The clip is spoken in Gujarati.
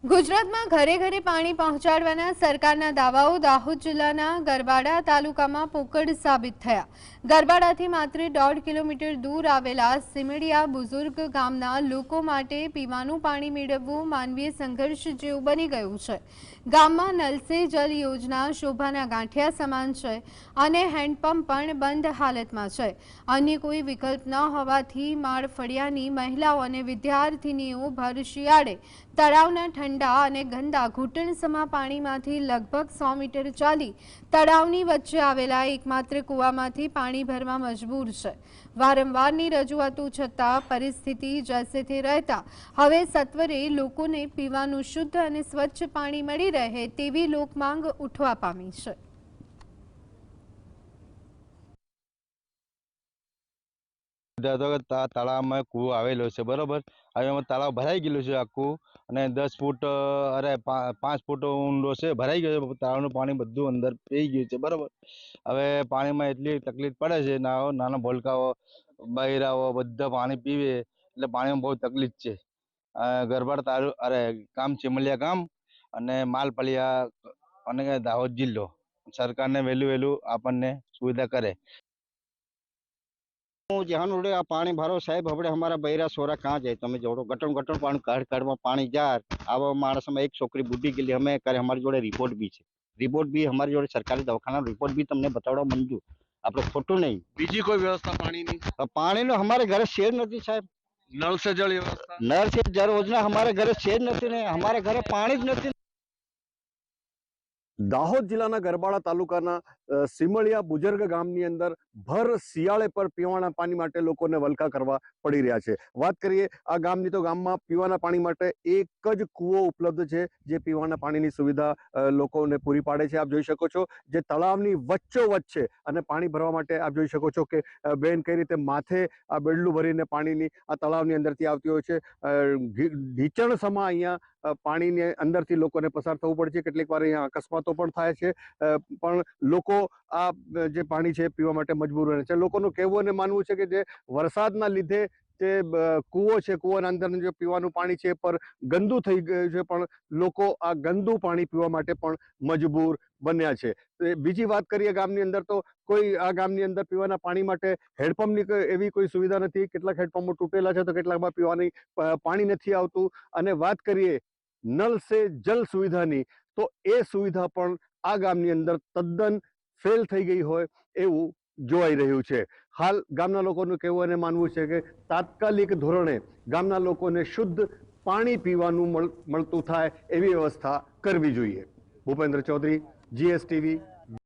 ગુજરાતમાં ઘરે ઘરે પાણી પહોંચાડવાના સરકારના દાવાઓ દાહોદ જિલ્લાના ગરબાડા તાલુકામાં પોકળ સાબિત થયા। ગરબાડાથી માત્ર 1.5 કિલોમીટર દૂર આવેલા સિમડિયા બુઝુર્ગ ગામના લોકો માટે પીવાનું પાણી મેળવવું માનવીય સંઘર્ષ જેવું બની ગયું છે। ગામમાં નલ સે જલ યોજના શોભાના ગાંઠિયા સમાન છે અને હેન્ડપંપ પણ બંધ હાલતમાં છે। અન્ય કોઈ વિકલ્પ ન હોવાથી માળ ફળિયાની મહિલાઓ અને વિદ્યાર્થીનીઓ ભર શિયાળે તળાવના ઠંડા અને ગંદા ઘૂંટણસમા પાણીમાંથી લગભગ 100 મીટર ચાલી તળાવની વચ્ચે આવેલા એકમાત્ર કૂવામાંથી પાણી ભરવા મજબૂર છે। વારંવારની રજૂઆતો છતાં પરિસ્થિતિ જૈસે થે રહેતા હવે સત્વરે લોકોને પીવાનું શુદ્ધ અને સ્વચ્છ પાણી મળી રહે તેવી લોકમાંગ ઉઠવા પામી છે। તળાવમાં કૂવો આવેલો છે, બરોબર। હવે એમાં તળાવ ભરાઈ ગયેલું છે આખું, અને 10 ફૂટ અરે 5 ફૂટ ઊંડો છે, ભરાઈ ગયો છે। તળાવનું પાણી બધું અંદર પી ગયું છે, બરોબર। હવે પાણીમાં એટલી તકલીફ પડે છે, નાના ભોલકાઓ બૈરાઓ બધા પાણી પીવે એટલે પાણીમાં બહુ તકલીફ છે। ગરબાડ ગામ ચીમલિયા ગામ અને માલપલિયા અને દાહોદ જિલ્લો સરકારને વહેલું આપણને સુવિધા કરે। जहां उड़े आ पानी भरो साहेब हबड़े हमारा बहिरा सोरा कहाँ जाए तमे जोड़ो गटन गटन पानी काढ़ में पानी जार अब मानस में एक छोकरी बुद्धि के लिए हमें करे हमारी जोड़े रिपोर्ट भी है। रिपोर्ट भी हमारी जोड़े सरकारी दवाखाना रिपोर्ट भी तमने बतावड़ा मंजूर आपने खोटू नहीं। बीजी कोई व्यवस्था पानी नहीं? पानी नो हमारे घरे शेर नहीं साहब। नल से जल व्यवस्था? नल से जल योजना हमारे घरे शेर नहीं, हमारे घरे पानी ज नहीं। દાહોદ જિલ્લાના ગરબાડા તાલુકાના સિમળિયા બુજર્ગ ગામની અંદર ભર શિયાળે પર પીવાના પાણી માટે લોકોને વલખા કરવા પડી રહ્યા છે। વાત કરીએ આ ગામની તો ગામમાં પીવાના પાણી માટે એક જ કૂવો ઉપલબ્ધ છે જે પીવાના પાણીની સુવિધા લોકોને પૂરી પાડે છે। આપ જોઈ શકો છો જે તળાવની વચ્ચોવચ્ચ છે અને પાણી ભરવા માટે આપ જોઈ શકો છો કે બેન કઈ રીતે માથે આ બેડલું ભરીને પાણીની આ તળાવની અંદરથી આવતી હોય છે। ઢીચણ સમા અહીંયા પાણીની અંદરથી લોકોને પસાર થવું પડે છે। કેટલીક વાર અહીંયા અકસ્માતો પણ થાય છે, પણ લોકો આ જે પાણી છે પીવા માટે મજબૂર રહે છે। લોકોનું કહેવું અને માનવું છે કે જે વરસાદના લીધે જે કૂવો છે કૂવાના અંદરનું જે પીવાનું પાણી છે પર ગંદુ થઈ ગયું છે, પણ લોકો આ ગંદુ પાણી પીવા માટે પણ મજબૂર બન્યા છે। બીજી વાત કરીએ ગામની અંદર તો કોઈ આ ગામની અંદર પીવાના પાણી માટે હેન્ડપંપની એવી કોઈ સુવિધા નથી। કેટલાક હેન્ડપંપો તૂટેલા છે તો કેટલાકમાં પીવાની પાણી નથી આવતું। અને વાત કરીએ નલ સે જલ સુવિધાની તો એ સુવિધા પણ આ ગામની અંદર તદ્દન ફેલ થઈ ગઈ હોય એવું જોવાઈ રહ્યું છે। હાલ ગામના લોકોનું કહેવું અને માનવું છે કે તાત્કાલિક ધોરણે ગામના લોકોને શુદ્ધ પાણી પીવાનું મળતું થાય એવી વ્યવસ્થા કરવી જોઈએ। ભૂપેન્દ્ર ચૌધરી, GSTV।